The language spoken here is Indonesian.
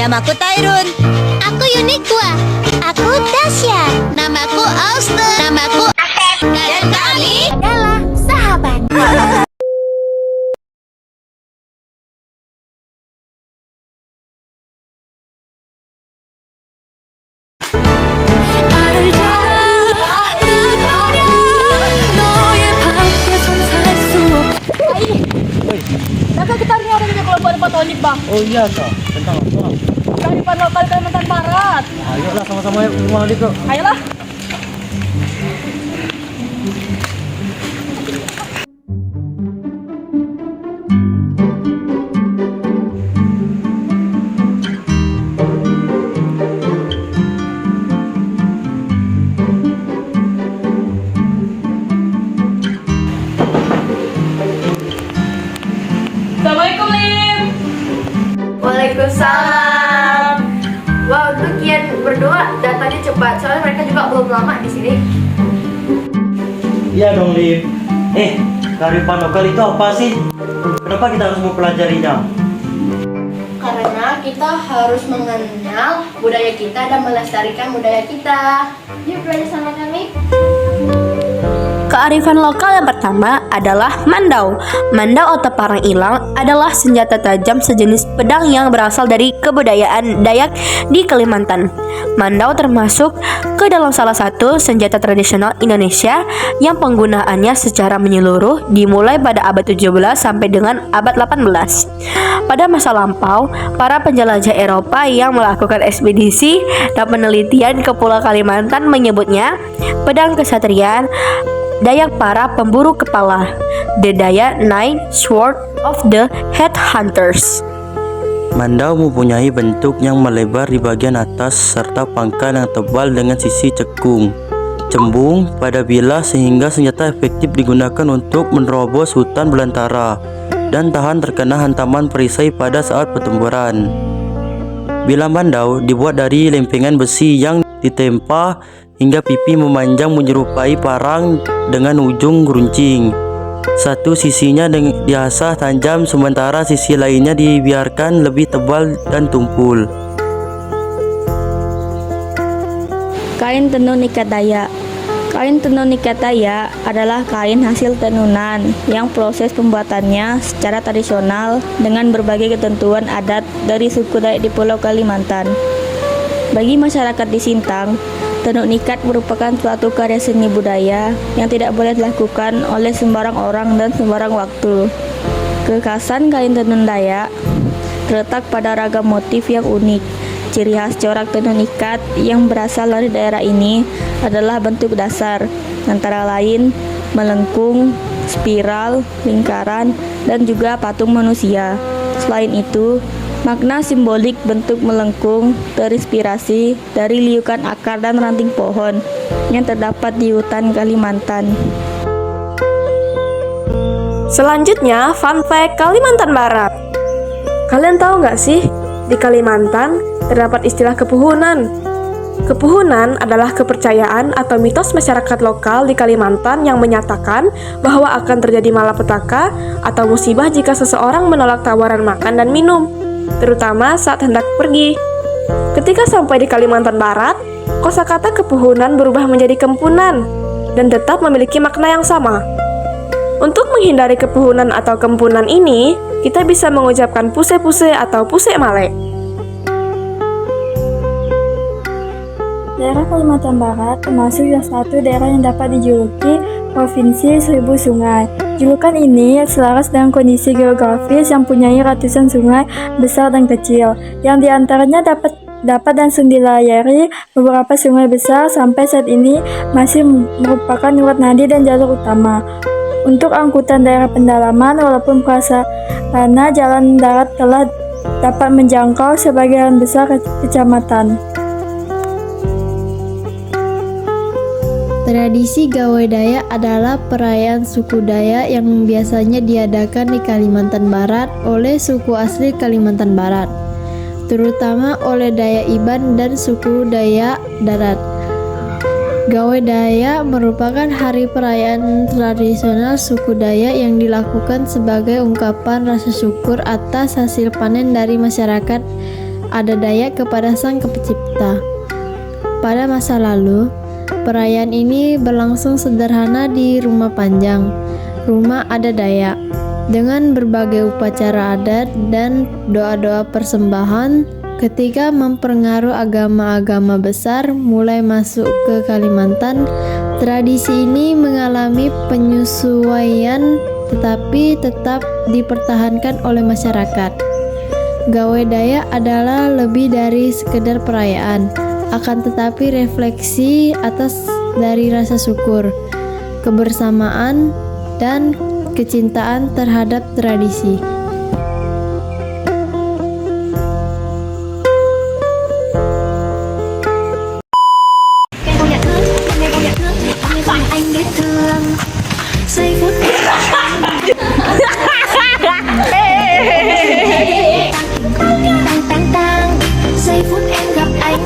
Namaku Tyrun. Aku Uniqua. Aku Tasya. Namaku Auster. Namaku Asep. Dan kami adalah sahabat. Maka kita hari ini kelompok patonik bang. Oh iya kak, tentang apa? Kearifan lokal Kalimantan Barat. Ayolah sama-sama yuk ke rumah adik kok. Ayolah. Assalamualaikum Lim. Waalaikumsalam. Wah, untuk kian berdua datanya cepat. Soalnya mereka juga belum lama di sini. Iya dong Lim. Kearifan lokal itu apa sih? Kenapa kita harus mempelajarinya? Karena kita harus mengenal budaya kita dan melestarikan budaya kita. Yuk belajar sama kami. Kearifan lokal yang pertama adalah mandau. Mandau atau parang ilang adalah senjata tajam sejenis pedang yang berasal dari kebudayaan Dayak di Kalimantan. Mandau termasuk ke dalam salah satu senjata tradisional Indonesia yang penggunaannya secara menyeluruh dimulai pada abad 17 sampai dengan abad 18. Pada masa lampau, para penjelajah Eropa yang melakukan ekspedisi dan penelitian ke Pulau Kalimantan menyebutnya pedang kesatriaan Dayak para pemburu kepala, the Dayak Knight Sword of the Headhunters. Mandau mempunyai bentuk yang melebar di bagian atas serta pangkal yang tebal dengan sisi cekung, cembung pada bilah sehingga senjata efektif digunakan untuk menerobos hutan belantara dan tahan terkena hantaman perisai pada saat pertempuran. Bilah mandau dibuat dari lempengan besi yang ditempa hingga pipi memanjang menyerupai parang dengan ujung runcing. Satu sisinya diasah tajam sementara sisi lainnya dibiarkan lebih tebal dan tumpul. Kain tenun ikat Dayak. Kain tenun ikat Dayak adalah kain hasil tenunan yang proses pembuatannya secara tradisional dengan berbagai ketentuan adat dari suku Dayak di Pulau Kalimantan. Bagi masyarakat di Sintang, tenun ikat merupakan suatu karya seni budaya yang tidak boleh dilakukan oleh sembarang orang dan sembarang waktu. Kekhasan kain tenun Dayak terletak pada ragam motif yang unik. Ciri khas corak tenun ikat yang berasal dari daerah ini adalah bentuk dasar, antara lain melengkung, spiral, lingkaran, dan juga patung manusia. Selain itu, makna simbolik bentuk melengkung terinspirasi dari liukan akar dan ranting pohon yang terdapat di hutan Kalimantan. Selanjutnya, fun fact Kalimantan Barat. Kalian tahu nggak sih, di Kalimantan terdapat istilah kepuhunan. Kepuhunan adalah kepercayaan atau mitos masyarakat lokal di Kalimantan yang menyatakan bahwa akan terjadi malapetaka atau musibah jika seseorang menolak tawaran makan dan minum, terutama saat hendak pergi. Ketika sampai di Kalimantan Barat, kosakata kepuhunan berubah menjadi kempunan dan tetap memiliki makna yang sama. Untuk menghindari kepuhunan atau kempunan ini, kita bisa mengucapkan puse-puse atau puse malek. Daerah Kalimantan Barat termasuk salah satu daerah yang dapat dijuluki Provinsi Seribu Sungai. Julukan ini selaras dengan kondisi geografis yang mempunyai ratusan sungai besar dan kecil, yang diantaranya dapat langsung dilayari beberapa sungai besar sampai saat ini masih merupakan lewat nadi dan jalur utama. Untuk angkutan daerah pendalaman, walaupun prasarana jalan darat telah dapat menjangkau sebagian besar kecamatan. Tradisi Gawai Dayak adalah perayaan suku Dayak yang biasanya diadakan di Kalimantan Barat oleh suku asli Kalimantan Barat, terutama oleh Dayak Iban dan suku Dayak Darat. Gawai Dayak merupakan hari perayaan tradisional suku Dayak yang dilakukan sebagai ungkapan rasa syukur atas hasil panen dari masyarakat ada Dayak kepada Sang Pencipta. Pada masa lalu, perayaan ini berlangsung sederhana di rumah panjang, rumah adat Dayak, dengan berbagai upacara adat dan doa-doa persembahan. Ketika mempengaruhi agama-agama besar mulai masuk ke Kalimantan, tradisi ini mengalami penyesuaian tetapi tetap dipertahankan oleh masyarakat. Gawe Dayak adalah lebih dari sekedar perayaan, akan tetapi refleksi atas dari rasa syukur, kebersamaan, dan kecintaan terhadap tradisi. Anh biết thương giây phút tang tang tang giây phút em gặp anh